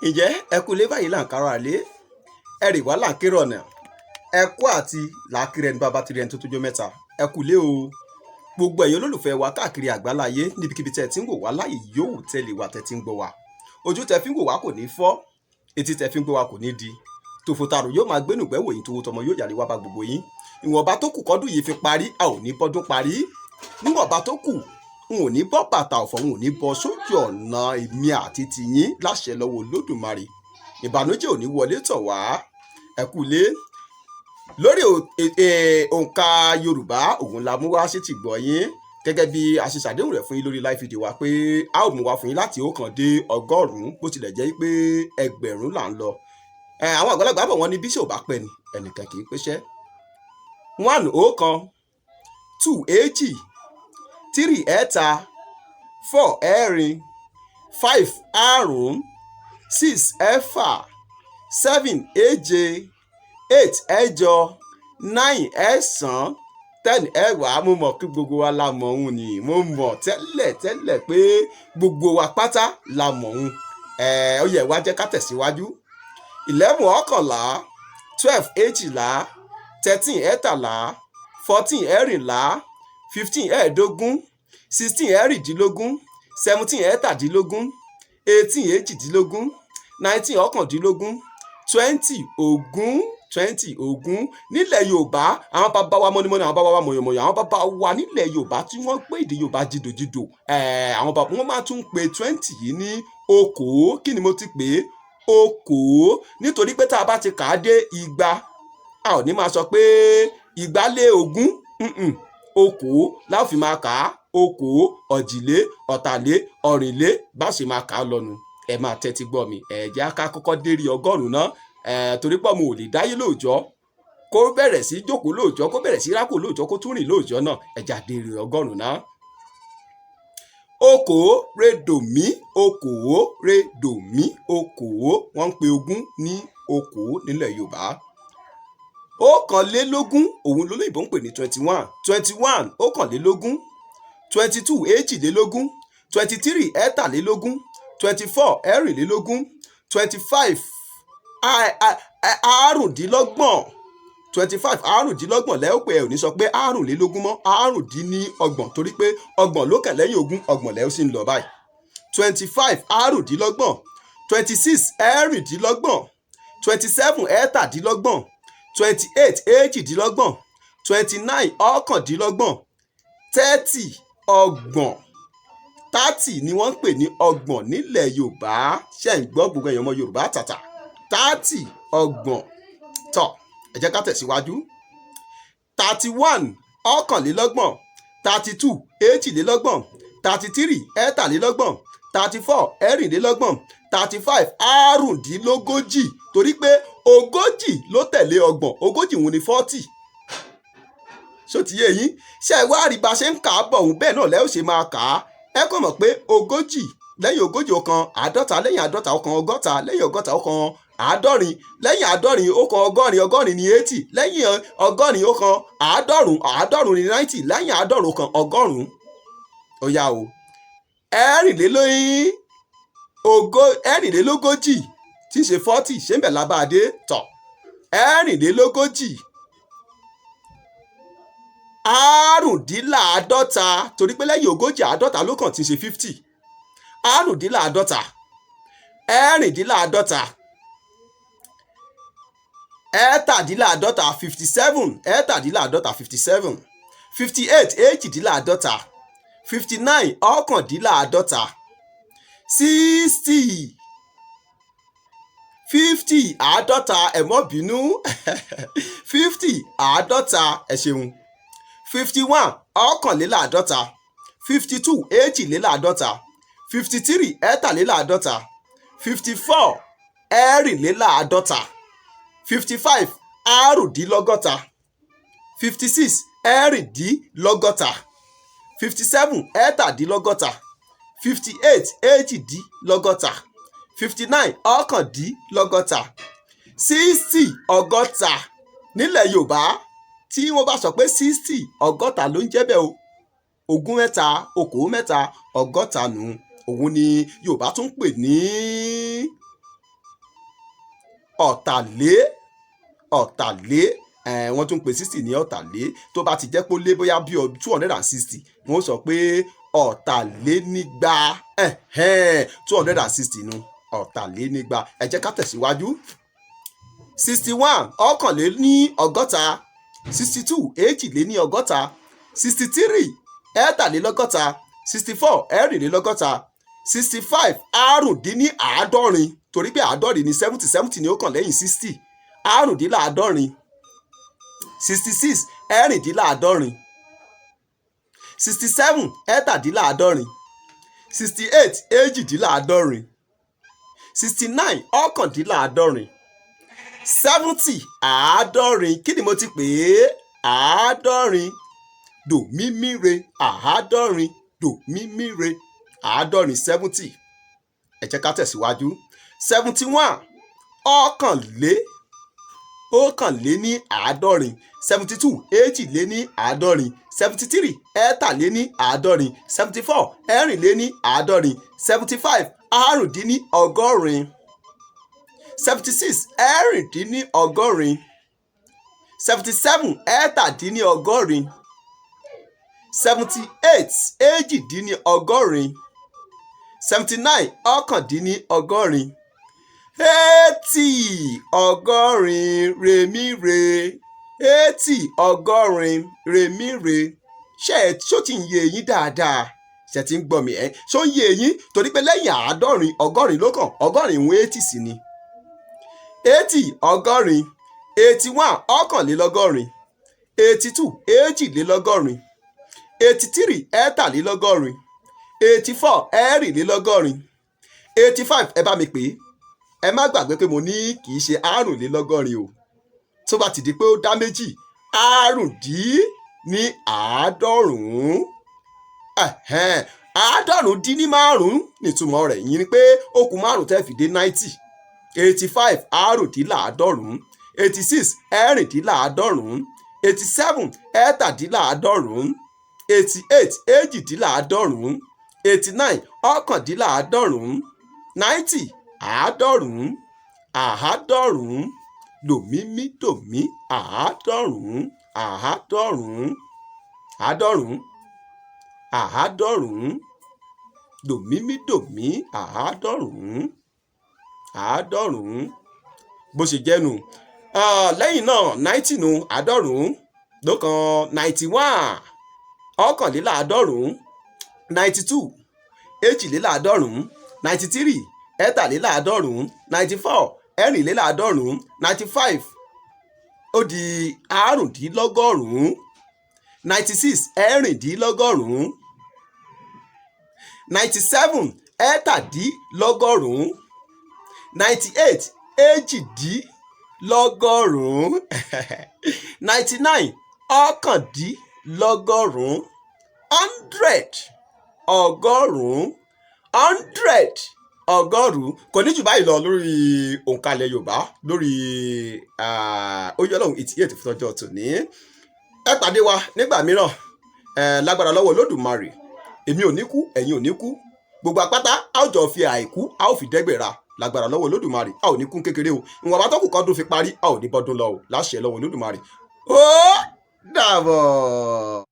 ǹjẹ́ ẹ kú lé báyìí là ń kára lé ẹ̀rì wá là ń kéré ọ̀nà ẹ kú àti làákìrẹ́ ẹni bàbá tirẹ̀ tó tójọ́ mẹ́ta ẹ kú lé o gbogbo ẹ̀yin olólùfẹ́ wa káàkiri àgbáláyé níbikíbi tẹ́ ẹ ti ń wò wá láyè yóò tẹ́lẹ̀ wá tẹ́ ti ń gbọ́ wa ojú tẹ́ fi ń wò wá kò ní fọ́ etí tẹ́ fi ń gbọ́ wa kò ní di tòfòtàrò yóò máa gbénú gbẹ́wò yín tówó tọmọ yóò yàrá wá bá gbogbo yín ìwọ̀nba tó kù kọ́dún yìí fi parí a ò ní bọ́dún parí níwọ̀nba tó kù n ò ní bọ́ bàtà ọ̀fọ̀ n ò ní bọ́ sójú ọ̀nà èmi àti tìyín láṣẹ lọ́wọ́ Olódùmarè ìbànújẹ́ ò ní wọlé tọ̀ wá ẹ kú lé lórí òǹkà Yorùbá òun la mú wá sí ti gbọ́ yín gẹ́gẹ́ bí a ṣe ṣàdéhùn rẹ̀ fún yín lórí live video wa pé a ó mú wá fún yín láti 1 dé 100 bó tilẹ̀ jẹ́ pé ẹgbẹ̀rún là ń lọ àwọn àgbàlagbà bọ̀ wọ́n ní bí ṣe ò bá pẹ́ ni ẹnìkan kì í pẹ́ṣẹ́ 1 ọ̀kan 2 èjì 3 ẹ̀ta 4 ẹ̀rin 5 àrún 6 ẹ̀fà 7 èje 8 ẹ̀jọ 9 ẹ̀sán 10 ẹ̀wàá mo mọ̀ kí gbogbo wa la mọ̀ òun ni mo mọ̀ tẹ́lẹ̀ pé gbogbo wa pátá la mọ̀ òun ó yẹ wá jẹ́ ká tẹ̀síwájú 11 ọ̀kànlá 12 èjìlá 13 ẹ̀tàlá 14 ẹ̀rìnlá 15 ẹ̀ẹ́dógún 16 ẹ̀rìndínlógún 17 ẹ̀ẹ́tàdínlógún 18 èjìdínlógún 19 ọ̀kàndínlógún 20 ogún 20 ogún nílẹ̀ Yorùbá àwọn bàbá wa mọ́nímọ́ní àwọn bàbá wa mọ̀yọ̀mọ̀yọ̀ àwọn bàbá wa nílẹ̀ Yorùbá tí wọ́n gbé èdè Yorùbá jìdòjìdò àwọn bàbá wọn máa tún pe 20 yìí ní okòó kí ni mo ti pè é okòó nítorí pé tá a bá ti kà á dé igba a ò ní máa sọ pé igba lé ogún okòó láò fi máa kà á okòó ọ̀jìlé ọ̀tàlé ọ̀rìnlé bá ṣe máa kà á lọ́nu ẹ máa tẹ́tí gbọ́ mi ẹ̀jẹ̀ aká kọ́kọ́ dérí 100 náà torí pé mo ò lè dáyé lóòjọ́ kó bẹ̀rẹ̀ sí jókòó lóòjọ́ kó bẹ̀rẹ̀ sí rákò lóòjọ́ kó tún rìn lóòjọ́ náà ẹ̀jẹ̀ àdérí 100 náà. okòó redòmí okòó redòmí okòó wọ́n ń pe ogún ní okòó nílẹ̀ Yorùbá. ọ̀kànlélógún òun lólóyìnbó ń pè ní 21 ọ̀kànlélógún 22 èjìlélógún 23 ẹ̀ẹ́tàlélógún 24 ẹ̀rìnlélógún 25 àrùndínlọ́gbọ̀n 25 àrùndínlọ́gbọ̀n lẹ́yìn pé ẹ ò ní sọ pé àrùnlélógún mọ́ àrùndínlọ́gbọ̀n torí pé ọgbọ̀n ló kẹ̀ lẹ́yìn ogún ọgbọ̀n lẹ́yìn sì ń lọ báyìí 25 àrùndínlọ́gbọ̀n 26 ẹ̀rìndínlọ́gbọ̀n 27 ẹ̀ẹ́tàdínlọ́gbọ̀n 28 èjìdínlọ́gbọ̀n 29 ọ̀kàndínlọ́gbọ̀n 30 ọgbọ̀n 30 ni wọ́n ń pè ní ọgbọ̀n nílẹ̀ Yorùbá ṣe ń gbọ́ gbogbo èèyàn ọmọ Yorùbá tàtà 30 ọgbọ̀n tọ̀ ẹ jẹ́ ká tẹ̀síwájú 31 ọ̀kànlélọ́gbọ̀n 32 èjìlélọ́gbọ̀n 33 ẹ̀ẹ́tàlélọ́gbọ̀n 34 ẹ̀rìnlélọ́gbọ̀n 35 àrùndínlógójì torí pé ogójì ló tẹ̀lé ọgbọ̀n ogójì òun ni 40 ṣó ti yé yín ṣe ẹ wá rí bá ṣe ń kà á bọ̀ òun bẹ́ẹ̀ náà lẹ́ ó ṣe máa kà á ẹ kàn mọ̀ pé ogójì lẹ́yìn ogójì ó kan àádọ́ta lẹ́yìn àádọ́ta ó kan ọgọ́ta lẹ́yìn ọgọ́ta ó kan àádọ́rin lẹ́yìn àádọ́rin ó kan ọgọ́rin ọgọ́rin ní 80 lẹ́yìn ọgọ́rin ó kan àádọ́rùn àádọ́rùn ní 90 lẹ́yìn àádọ́rùn ó kan ọgọ́rùn ó yá o ẹ̀rìnlélógójì tí í ṣe 40 ṣé ń bẹ̀ lábàdé tọ̀ ẹ̀rìnlélógójì àrùndínláàádọ́ta torí pé lẹ́yìn ogójì àádọ́ta ló kàn tí í ṣe 50 àrùndínláàádọ́ta ẹ̀rìndínláàádọ́ta ẹ̀ẹ́tàdínláàádọ́ta 57 ẹ̀ẹ́tàdínláàádọ́ta 57 58 èjìdínláàádọ́ta 59 ọ̀kàndínláàádọ́ta 60 50 àádọ́ta ẹ má bínú 50 àádọ́ta ẹ ṣeun 51 ọ̀kànléláàádọ́ta 52 èjìléláàádọ́ta 53 ẹ̀ẹ́tàléláàádọ́ta 54 ẹ̀rìnléláàádọ́ta 55 àrùndínlọ́gọ́ta 56 ẹ̀rìndínlọ́gọ́ta 57 ẹ̀ẹ́tàdínlọ́gọ́ta 58 èjìdínlọ́gọ́ta 59 ọ̀kàndínlọ́gọ́ta 60 ọgọ́ta nílẹ̀ Yorùbá tí wọ́n bá sọ pé 60 ọgọ́ta ló ń jẹ́ bẹ́ẹ̀ o ogún mẹ́ta okòó mẹ́ta ọgọ́ta nù òun ni Yorùbá tún pè ní ọ̀tàlé wọ́n tún pè 60 ní ọ̀tàlé tó bá ti jẹ́ pé ó lé bóyá bí 260 wọ́n sọ pé ọ̀tàlénígba 260 nu ọ̀tàlénígba. ẹ jẹ́ ká tẹ̀síwájú. 61 ọ̀kànléní ọgọ́ta, 62 èjìléní ọgọ́ta, 63 ẹ̀ẹ́tàlélọ́gọ́ta, 64 ẹ̀ẹ́rìnlélọ́gọ́ta, 65 àrùndínní àádọ́rin torí pé àádọ́rin ni 70 ni ó kàn lẹ́yìn 60 àrùndínláàádọ́rin, 66 ẹ̀rìndínláàádọ́rin, 67 ẹ̀ẹ́tàdínláàádọ́rin, 68 èjìdínláàádọ́rin, 69 ọ̀kàndínláàádọ́rin, 70 àádọ́rin. kí ni mo ti pè é? àádọ́rin dò mímí re, àádọ́rin dò mímí re, àádọ́rin 70. ẹ jẹ́ ká tẹ̀síwájú. 71 ọ̀kànléní àádọ́rin, 72 èjìléní àádọ́rin, 73 ẹ̀ẹ́tàléní àádọ́rin, 74 ẹ̀rìnléní àádọ́rin, 75 àrùndínní ọgọ́rin, 76 ẹ̀rìndínní ọgọ́rin, 77 ẹ̀ẹ́tàdínní ọgọ́rin, 78 èjìdínní ọgọ́rin, 79 ọ̀kàndínní ọgọ́rin, 80 ọgọ́rin remíre, 80 ọgọ́rin remíre. ṣó ti ń yé yín dáadáa? ṣe ti ń gbọ́ mi ẹ́? ṣó ń yé yín? torí pé lẹ́yìn àádọ́rin ọgọ́rin ló kàn, ọgọ́rin ìwọ̀n 80 sí ni. 80 ọgọ́rin, 81 ọ̀kànlélọ́gọ́rin, 82 èjìlélọ́gọ́rin, 83 ẹ̀ẹ́tàlélọ́gọ́rin, 84 ẹ̀ẹ́rìnlélọ́gọ́rin, 85 ẹ bá mi pè é. ẹ má gbàgbé pé mo ní kì í ṣe àrùnlélọ́gọ́rin o. tó bá ti di pé ó dá méjì, àrùndínní àádọ́rùn-ún. àádọ́rùn-dín-ní márùn-ún nìtumọ̀ rẹ̀. yìí ni pé ó kù márùn-ún tẹ́ fi dé 90. 85 àrùndínláàádọ́rùn-ún, 86 ẹ̀rìndínláàádọ́rùn-ún, 87 ẹ̀ẹ́tàdínláàádọ́rùn-ún, 88 èjìdínláàádọ́rùn-ún, 89 ọ̀kàndínláàádọ́rùn-ún, 90 àádọ́rùn-ún, àádọ́rùn-ún dòmímí dòmí, àádọ́rùn-ún, àádọ́rùn-ún, àádọ́rùn-ún, àádọ́rùn-ún dòmímí dòmí, àádọ́rùn-ún, àádọ́rùn-ún. bó ṣe jẹ́ nu. lẹ́yìn náà 90 nu àádọ́rùn-ún ló kan 91 ọ̀kànléláàádọ́rùn-ún, 92 èjìléláàádọ́rùn-ún, 93 ẹ̀ẹ́tàléláàádọ́rùn-ún, 94 ẹ̀rìnléláàádọ́rùn-ún, 95 ó di àrùndínlọ́gọ́rùn-ún, 96 ẹ̀rìndínlọ́gọ́rùn-ún, 97 ẹ̀ẹ́tàdínlọ́gọ́rùn-ún, 98 èjìdínlọ́gọ́rùn-ún, 99 ọ̀kàndínlọ́gọ́rùn-ún, 100 ọgọ́rùn-ún, 100 ọgọ́rùn-ún. kò ní jù báyìí lọ lórí òǹkàlẹ̀ Yorùbá lórí oyè Ọlọ́run 88 fún ọjọ́ tòní. ẹ pàdé wa nígbà mìíràn lágbára lọ́wọ́ Olódùmarè. èmi ò ní kú, ẹ̀yin ò ní kú, gbogbo apáta a ó jọ fi àìkú a ó fi dẹ́gbẹ̀ra lágbára lọ́wọ́ Olódùmarè. a ò ní kún kékeré o, ìwọ̀n bá tọ́kù kọ́dún fi parí a ò ní bọ́dún lọ o láṣẹ lọ́wọ́ Olódùmarè. ó dàbọ̀.